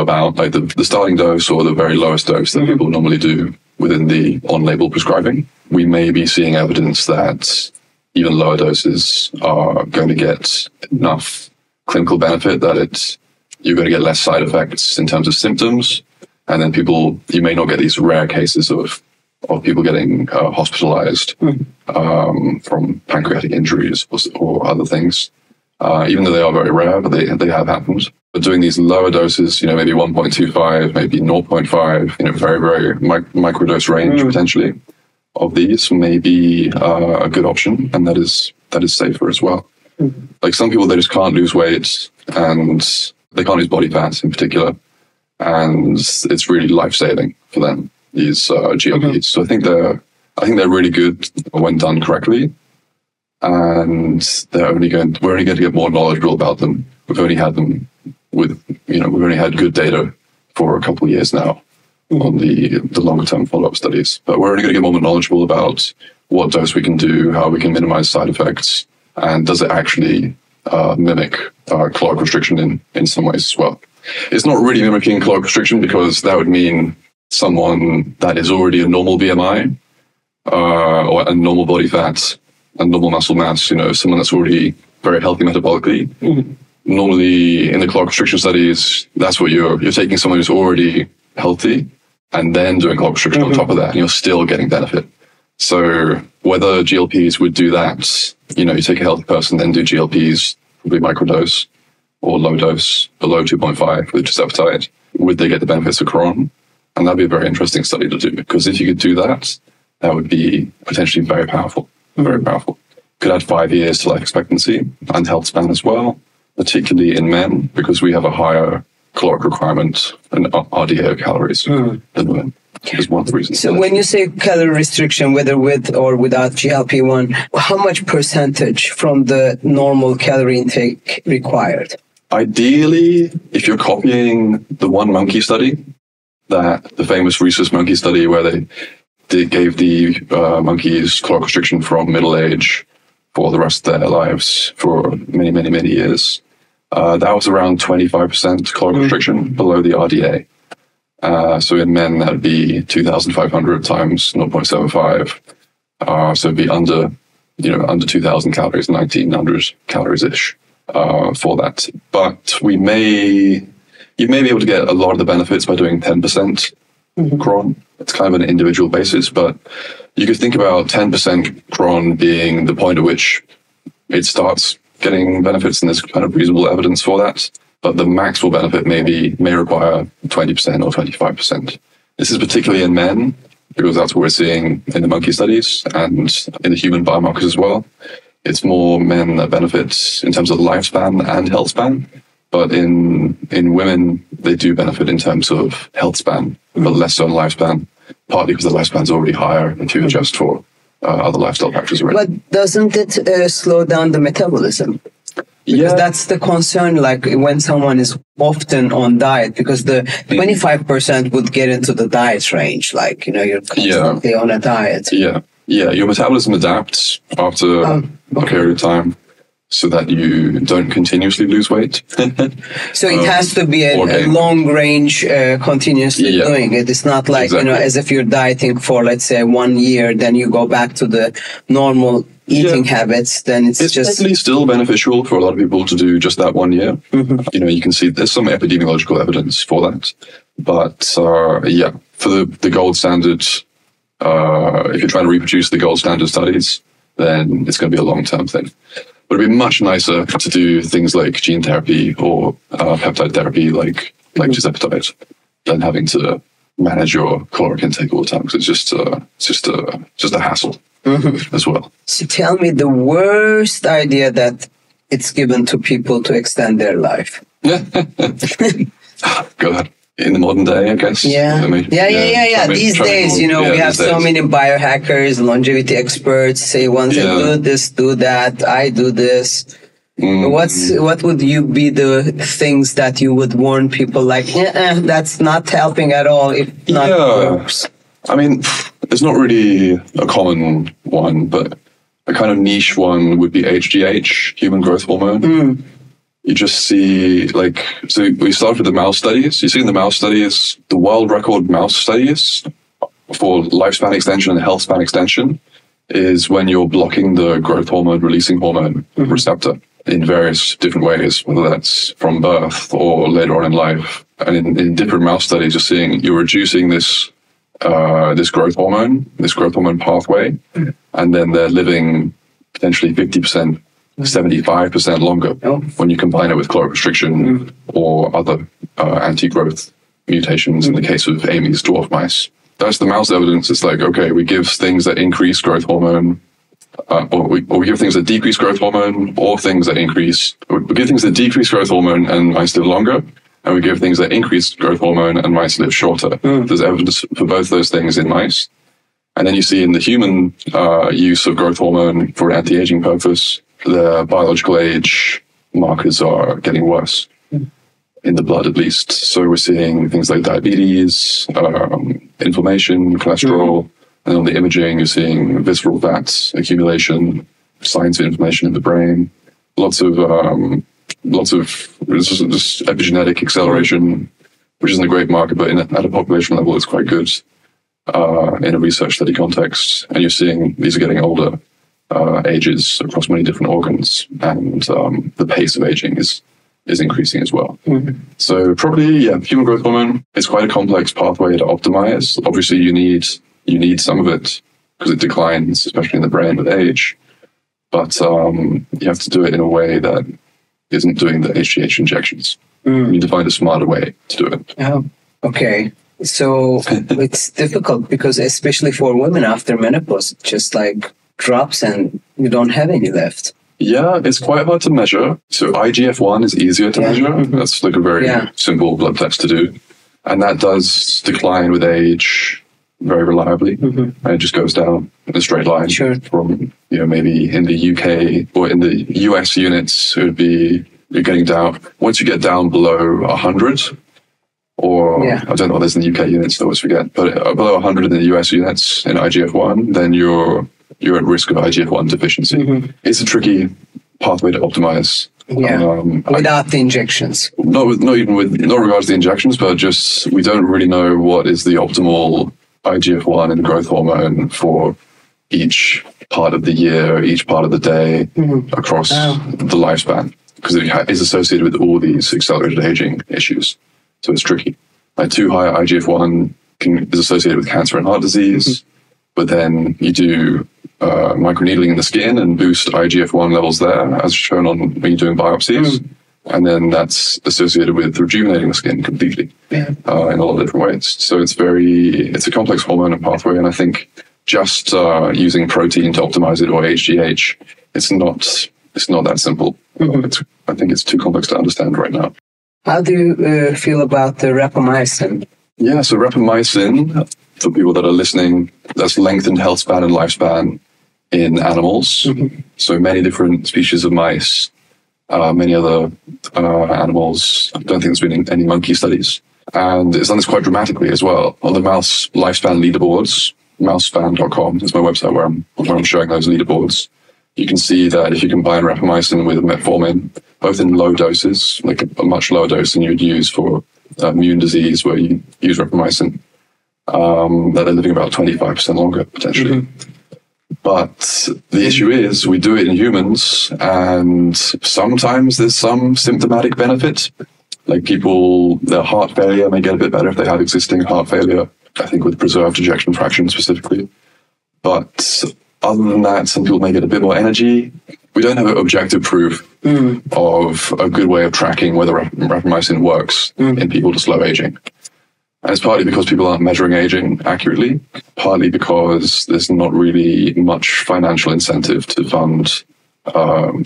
bound, like the starting dose or the very lowest dose that people normally do within the on-label prescribing, we may be seeing evidence that even lower doses are going to get enough clinical benefit that you're going to get less side effects in terms of symptoms. And then you may not get these rare cases of people getting hospitalized from pancreatic injuries or other things, even though they are very rare, but they have happened. But doing these lower doses, maybe 1.25, maybe 0.5, very, very microdose range potentially of these may be a good option, and that is safer as well. Like some people, they just can't lose weight and they can't lose body fat in particular. And it's really life-saving for them, these GLPs. So I think they're really good when done correctly. And we're only going to get more knowledgeable about them. We've only had them we've only had good data for a couple of years now on the longer-term follow-up studies. But we're only going to get more knowledgeable about what dose we can do, how we can minimize side effects, and does it actually mimic caloric restriction in some ways as well. It's not really mimicking caloric restriction because that would mean someone that is already a normal BMI or a normal body fat and normal muscle mass, someone that's already very healthy metabolically. Normally in the caloric restriction studies, that's what you're taking someone who's already healthy and then doing caloric restriction on top of that, and you're still getting benefit. So whether GLPs would do that, you take a healthy person, then do GLPs, probably microdose or low dose, below 2.5 with tirzepatide, would they get the benefits of Crohn? And that'd be a very interesting study to do, because if you could do that, that would be potentially very powerful, very powerful. Could add 5 years to life expectancy and health span as well, particularly in men, because we have a higher caloric requirement and RDA calories than women. Is one of the reasons. So when you say calorie restriction, whether with or without GLP-1, how much percentage from the normal calorie intake required? Ideally, if you're copying the one monkey study, the famous rhesus monkey study where they gave the monkeys caloric restriction from middle age for the rest of their lives for many, many, many years, that was around 25% caloric restriction below the RDA. So in men, that would be 2,500 times 0.75. So it'd be under 2,000 calories, 1,900 calories-ish for that. But you may be able to get a lot of the benefits by doing 10% Crohn. It's kind of an individual basis, but you could think about 10% Crohn being the point at which it starts getting benefits, and there's kind of reasonable evidence for that. But the maximal benefit may require 20% or 25%. This is particularly in men, because that's what we're seeing in the monkey studies and in the human biomarkers as well. It's more men that benefit in terms of lifespan and health span. But in women, they do benefit in terms of health span, but less so in lifespan, partly because the lifespan's already higher if you adjust for other lifestyle factors already. But doesn't it slow down the metabolism? Because that's the concern, like when someone is often on diet, because the 25% would get into the diet range, like, you're constantly on a diet. Yeah. Your metabolism adapts after a period of time so that you don't continuously lose weight. So it has to be a long range continuously doing it. It's not like, as if you're dieting for, let's say, 1 year, then you go back to the normal eating habits, then it's just... probably still beneficial for a lot of people to do just that 1 year. You can see there's some epidemiological evidence for that. But for the gold standard, if you're trying to reproduce the gold standard studies, then it's going to be a long-term thing. But it'd be much nicer to do things like gene therapy or peptide therapy like tirzepatide than having to manage your caloric intake all the time, because it's just a hassle. As well. So tell me the worst idea that it's given to people to extend their life. Go ahead. In the modern day, I guess. Yeah. These days, we have so many biohackers, longevity experts say once do this, do that, I do this. What would you be the things that you would warn people like, that's not helping at all, if not worse? I mean, it's not really a common one, but a kind of niche one would be HGH, human growth hormone. You just see, so we started with the mouse studies. You see in the mouse studies, the world record mouse studies for lifespan extension and health span extension is when you're blocking the growth hormone releasing hormone receptor in various different ways, whether that's from birth or later on in life. And in different mouse studies, you're seeing you're reducing this growth hormone pathway, and then they're living potentially 50%, 75% longer when you combine it with caloric restriction or other anti-growth mutations in the case of Amy's dwarf mice. That's the mouse evidence. It's like, okay, we give things that increase growth hormone or we give things that decrease growth hormone, or things that increase. We give things that decrease growth hormone and mice live longer, and we give things that increase growth hormone and mice live shorter. There's evidence for both those things in mice. And then you see in the human use of growth hormone for an anti-aging purpose, the biological age markers are getting worse, in the blood at least. So we're seeing things like diabetes, inflammation, cholesterol, and on the imaging, you're seeing visceral fat accumulation, signs of inflammation in the brain, lots of just epigenetic acceleration, which isn't a great marker, but at a population level, it's quite good in a research study context. And you're seeing these are getting older ages across many different organs, and the pace of aging is increasing as well. So probably, human growth hormone is quite a complex pathway to optimize. Obviously, you need some of it because it declines, especially in the brain with age. But you have to do it in a way that isn't doing the HGH injections. You need to find a smarter way to do it. Oh, okay. So it's difficult because especially for women after menopause, it just like drops and you don't have any left. Yeah, it's quite hard to measure. So IGF-1 is easier to measure. That's like a very simple blood test to do. And that does decline with age very reliably. And it just goes down in a straight line from, maybe in the UK or in the US units, it would be, you're getting down, once you get down below 100, or I don't know what there's in the UK units, I always forget, but below 100 in the US units in IGF-1, then you're at risk of IGF-1 deficiency. It's a tricky pathway to optimize. Without the injections. Not regards to the injections, but just we don't really know what is the optimal IGF-1 and growth hormone for each part of the year, each part of the day, across the lifespan, because it is associated with all these accelerated aging issues. So it's tricky. Like too high IGF-1 is associated with cancer and heart disease, but then you do microneedling in the skin and boost IGF-1 levels there, as shown on when you're doing biopsies. And then that's associated with rejuvenating the skin completely in a lot of different ways. So it's a complex hormone and pathway. And I think just using protein to optimize it or HGH, it's not that simple. I think it's too complex to understand right now. How do you feel about the rapamycin? Yeah, so rapamycin, for people that are listening, that's lengthened health span and lifespan in animals. So many different species of mice, many other animals. I don't think there's been any monkey studies. And it's done this quite dramatically as well. On the mouse lifespan leaderboards, mousespan.com is my website where I'm showing those leaderboards. You can see that if you combine rapamycin with metformin, both in low doses, like a much lower dose than you would use for immune disease where you use rapamycin, that they're living about 25% longer, potentially. But the issue is we do it in humans, and sometimes there's some symptomatic benefit. Like people, their heart failure may get a bit better if they have existing heart failure, I think with preserved ejection fraction specifically. But other than that, some people may get a bit more energy. We don't have objective proof of a good way of tracking whether rapamycin works in people to slow aging. And it's partly because people aren't measuring aging accurately, partly because there's not really much financial incentive to fund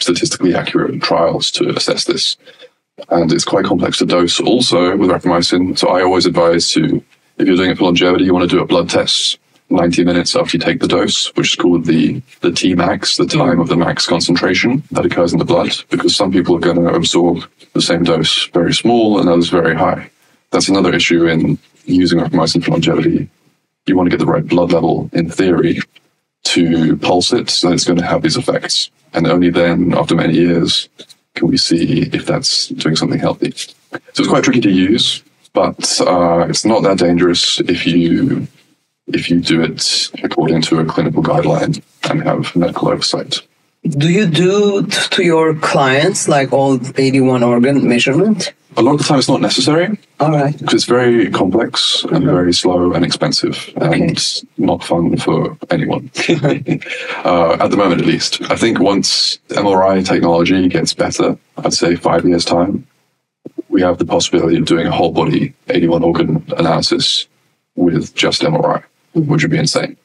statistically accurate trials to assess this. And it's quite complex to dose also with rapamycin. So I always advise to, if you're doing it for longevity, you want to do a blood test 90 minutes after you take the dose, which is called the Tmax, the time of the max concentration that occurs in the blood, because some people are going to absorb the same dose very small and others very high. That's another issue in using rapamycin for longevity. You want to get the right blood level, in theory, to pulse it, so that it's going to have these effects. And only then, after many years, can we see if that's doing something healthy. So it's quite tricky to use, but it's not that dangerous if you do it according to a clinical guideline and have medical oversight. Do you do to your clients like all 81 organ measurement? A lot of the time it's not necessary. All right. Because it's very complex and very slow and expensive and not fun for anyone. At the moment, at least. I think once MRI technology gets better, I'd say 5 years' time, we have the possibility of doing a whole body 81 organ analysis with just MRI, which would be insane.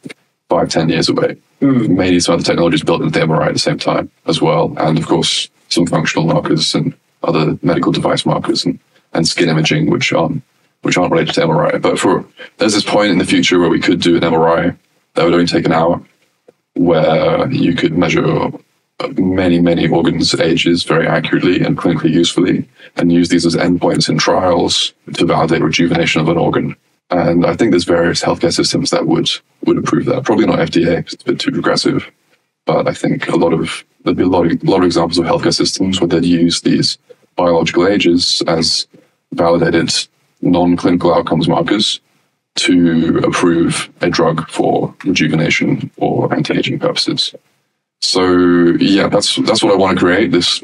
5-10 years away. Maybe some other technologies built into the MRI at the same time as well. And of course, some functional markers and other medical device markers and skin imaging, which aren't related to MRI. But there's this point in the future where we could do an MRI that would only take an hour, where you could measure many, many organs' ages very accurately and clinically usefully, and use these as endpoints in trials to validate rejuvenation of an organ. And I think there's various healthcare systems that would approve that. Probably not FDA, because it's a bit too progressive. But I think there'd be a lot of examples of healthcare systems where they'd use these biological ages as validated non-clinical outcomes markers to approve a drug for rejuvenation or anti-aging purposes. So yeah, that's what I want to create, this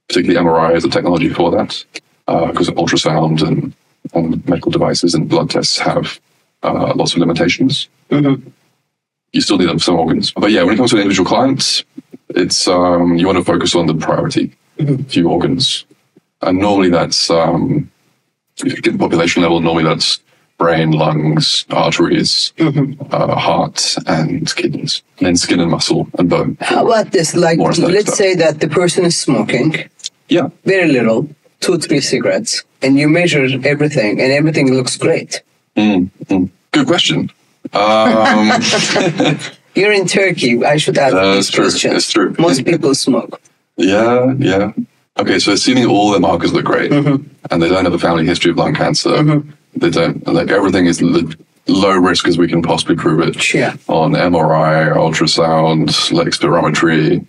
particularly MRI as a technology for that, because ultrasound and medical devices and blood tests have lots of limitations. You still need them for some organs. But yeah, when it comes to individual clients, it's you want to focus on the priority few organs. And normally that's, if you get the population level, normally that's brain, lungs, arteries, heart, and kidneys. And then skin and muscle and bone. How about this? Like, let's say that the person is smoking. Yeah. Very little, 2-3 cigarettes, and you measure everything, and everything looks great. Good question. You're in Turkey. I should ask these questions. It's true. Most people smoke. Yeah. Okay, so assuming all their markers look great, and they don't have a family history of lung cancer, they don't, like, everything is low risk as we can possibly prove it on MRI, ultrasound, leg spirometry,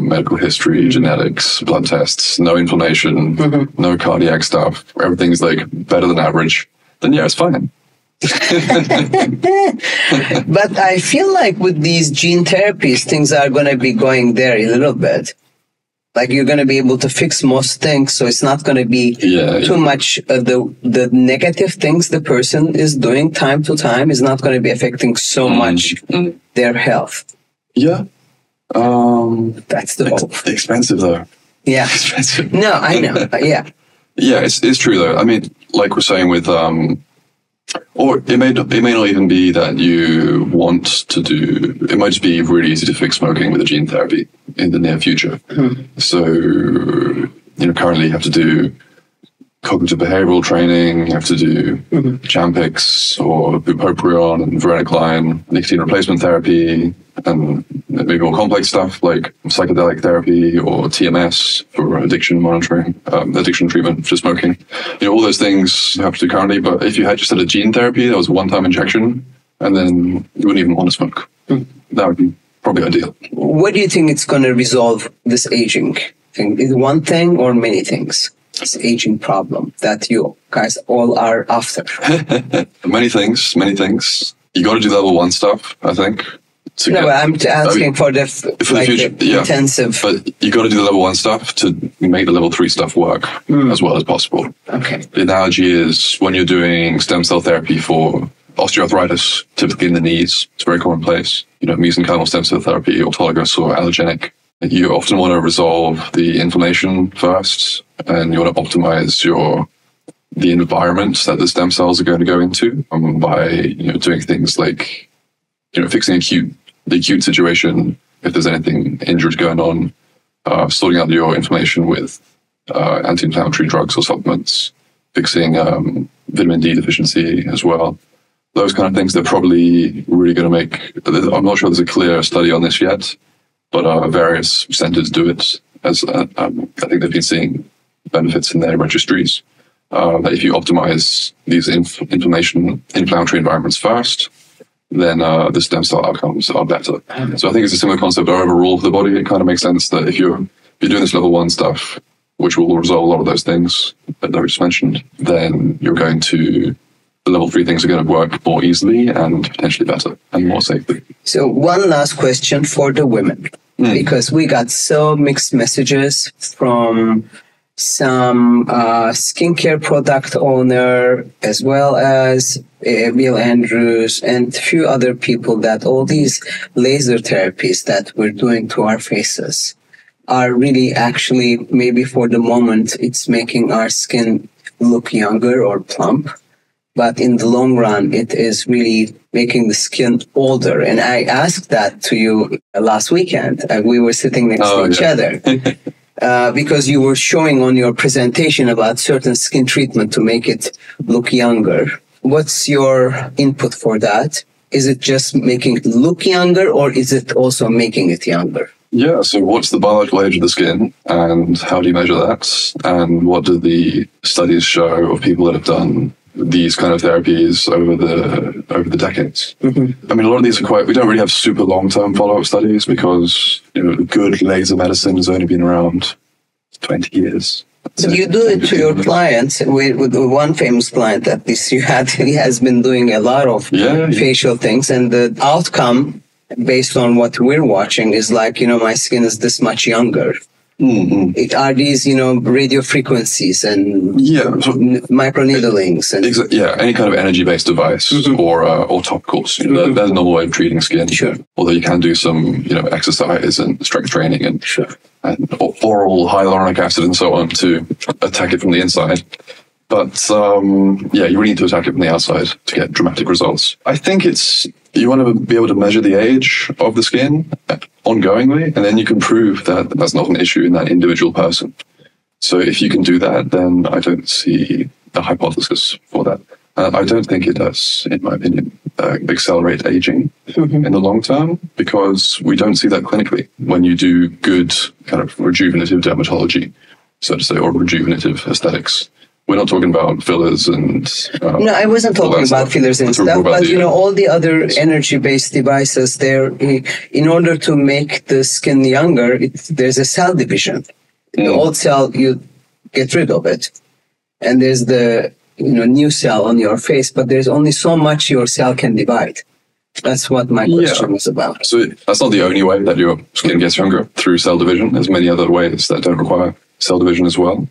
medical history, genetics, blood tests, no inflammation, no cardiac stuff, everything's like better than average, then yeah, it's fine. But I feel like with these gene therapies, things are going to be going there a little bit. Like, you're going to be able to fix most things, so it's not going to be too much of the negative things the person is doing time to time is not going to be affecting so much their health. Yeah. That's the hope. Expensive though. Yeah. Expensive. No, I know. Yeah. Yeah, it's true though. I mean, like we're saying with or it may not even be that you want to do. It might just be really easy to fix smoking with a gene therapy in the near future. So, currently you have to do cognitive behavioral training. You have to do Champix or bupropion and varenicline, nicotine replacement therapy, and maybe more complex stuff like psychedelic therapy or TMS for addiction monitoring, addiction treatment for smoking. All those things you have to do currently. But if you had just had a gene therapy that was a one-time injection, and then you wouldn't even want to smoke, that would be probably ideal. What do you think it's going to resolve this aging thing? Is it one thing or many things? This aging problem that you guys all are after. Many things. You got to do level 1 stuff, I think. No, I'm asking for the future, intensive. But you got to do the level 1 stuff to make the level 3 stuff work as well as possible. Okay. The analogy is when you're doing stem cell therapy for osteoarthritis, typically in the knees, it's very commonplace. Mesenchymal stem cell therapy, autologous or allogenic. You often want to resolve the inflammation first, and you want to optimize the environment that the stem cells are going to go into by doing things like fixing the acute situation if there's anything injured going on, sorting out your inflammation with anti-inflammatory drugs or supplements, fixing vitamin D deficiency as well. Those kind of things, they're probably really going to make. I'm not sure there's a clear study on this yet, but various centers do it. As I think they've been seeing benefits in their registries. That if you optimize these inflammatory environments first, then the stem cell outcomes are better. So I think it's a similar concept overall for the body. It kind of makes sense that if you're doing this level 1 stuff, which will resolve a lot of those things that I just mentioned, then the level 3 things are going to work more easily and potentially better and more safely. So one last question for the women, because we got so mixed messages from some skincare product owner, as well as Bill Andrews and a few other people, that all these laser therapies that we're doing to our faces are really actually, maybe for the moment, it's making our skin look younger or plump. but in the long run, it is really making the skin older. And I asked that to you last weekend. We were sitting next to each other because you were showing on your presentation about certain skin treatment to make it look younger. What's your input for that? Is it just making it look younger, or is it also making it younger? Yeah, so what's the biological age of the skin, and how do you measure that? And what do the studies show of people that have done these kind of therapies over the decades? I mean, a lot of these are we don't really have super long-term follow-up studies because, good laser medicine has only been around 20 years. So you do it to your clients. With one famous client, at least he has been doing a lot of facial things, and the outcome based on what we're watching is like, my skin is this much younger. Are these, radio frequencies and microneedlings? And any kind of energy-based device or topicals. That's a normal way of treating skin. Sure. Although you can do some, exercise and strength training and oral hyaluronic acid and so on to attack it from the inside. But you really need to attack it from the outside to get dramatic results. I think you want to be able to measure the age of the skin ongoingly, and then you can prove that that's not an issue in that individual person. So if you can do that, then I don't see a hypothesis for that. I don't think it does, in my opinion, accelerate aging in the long term, because we don't see that clinically when you do good kind of rejuvenative dermatology, so to say, or rejuvenative aesthetics. We're not talking about fillers and... no, I wasn't talking about fillers and stuff, but, all the other energy-based devices there, in order to make the skin younger, there's a cell division. The old cell, you get rid of it. And there's the, new cell on your face, but there's only so much your cell can divide. That's what my question was about. So that's not the only way that your skin gets younger, through cell division. There's many other ways that don't require cell division as well.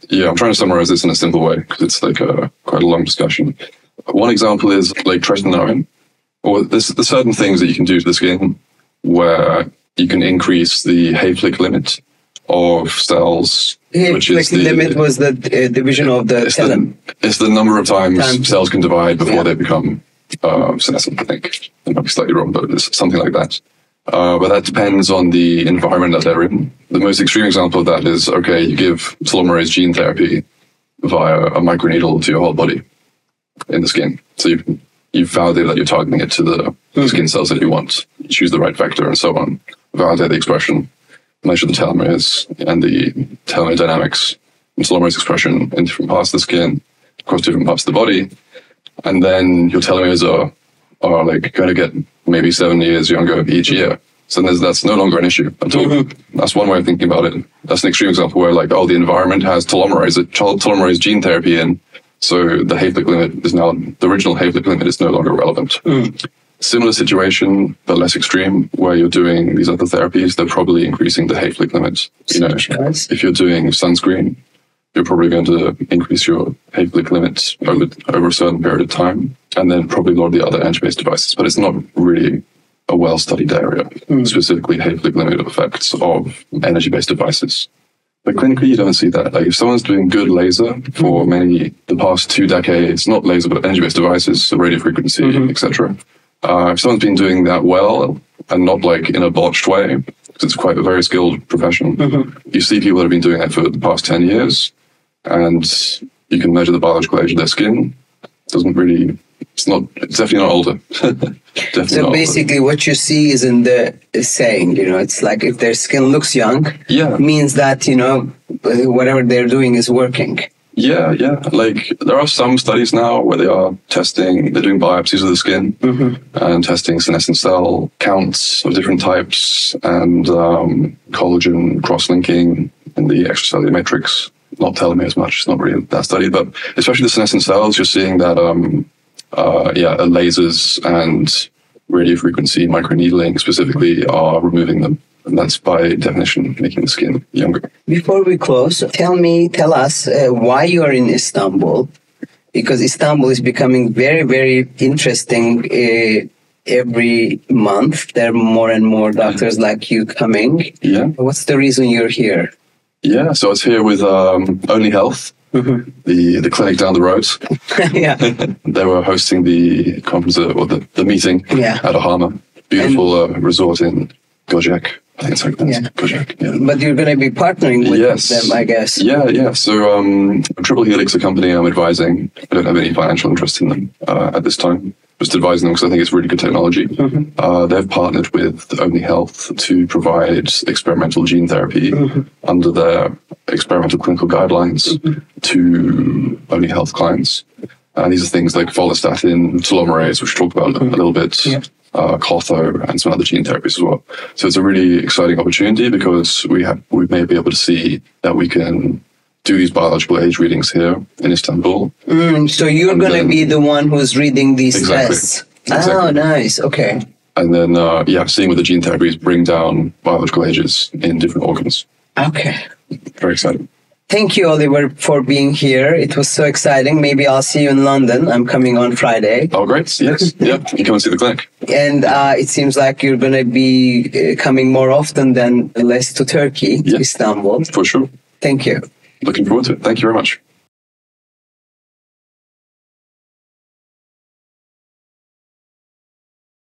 Yeah, I'm trying to summarize this in a simple way because it's like quite a long discussion. One example is like tretinoin, or there's certain things that you can do to the skin where you can increase the Hayflick limit of cells. Hayflick limit was the division of the telom. It's the number of times cells can divide before they become senescent, I think. I might be slightly wrong, but it's something like that. But that depends on the environment that they're in. The most extreme example of that is, you give telomerase gene therapy via a microneedle to your whole body in the skin. So you validate that you're targeting it to the skin cells that you want. You choose the right vector and so on. Validate the expression, measure the telomerase and the telomere dynamics and telomerase expression in different parts of the skin, across different parts of the body. And then your telomeres are like going to get maybe 7 years younger each year. So that's no longer an issue at all. That's one way of thinking about it. That's an extreme example where the environment has telomerase gene therapy in. So the Hayflick limit is now, the original Hayflick limit is no longer relevant. Similar situation, but less extreme, where you're doing these other therapies, they're probably increasing the Hayflick limit. If you're doing sunscreen, you're probably going to increase your Hayflick limit over a certain period of time, and then probably a lot of the other energy-based devices. But it's not really a well-studied area, specifically Hayflick limit effects of energy-based devices. But clinically, you don't see that. Like if someone's doing good laser for the past 2 decades, not laser, but energy-based devices, so radio frequency, etc. If someone's been doing that well, and not like in a botched way, because it's quite a very skilled profession, you see people that have been doing that for the past 10 years, and you can measure the biological age of their skin. It's definitely not older. So basically what you see is in the saying, it's like if their skin looks young, means that, whatever they're doing is working. Yeah. Like there are some studies now where they're doing biopsies of the skin and testing senescent cell counts of different types and collagen cross-linking in the extracellular matrix. Not telling me as much, it's not really that studied, but especially the senescent cells, you're seeing that lasers and radio frequency microneedling specifically are removing them. And that's by definition making the skin younger. Before we close, tell us why you are in Istanbul, because Istanbul is becoming very, very interesting every month. There are more and more doctors like you coming. Yeah. What's the reason you're here? Yeah, so I was here with Only Health, the clinic down the road. Yeah. They were hosting the conference or the meeting at Ahama, beautiful resort in Gojek. I think it's like that. Gojek. Yeah. But you're going to be partnering with them, I guess. Yeah. So Triple Helix, a company I'm advising. I don't have any financial interest in them at this time. Just advising them because I think it's really good technology. They've partnered with Only Health to provide experimental gene therapy under their experimental clinical guidelines to Only Health clients. And these are things like follistatin, telomerase, which we talked about a little bit, Kafa, and some other gene therapies as well. So it's a really exciting opportunity because we may be able to see that we can do these biological age readings here in Istanbul. So you're going to be the one who's reading these tests. Exactly. Oh, nice. Okay. And then, seeing with the gene therapies bring down biological ages in different organs. Okay. Very exciting. Thank you, Oliver, for being here. It was so exciting. Maybe I'll see you in London. I'm coming on Friday. Oh, great. Yes. You come and see the clinic. And it seems like you're going to be coming more often than less to Turkey, to Istanbul. For sure. Thank you. Looking forward to it. Thank you very much.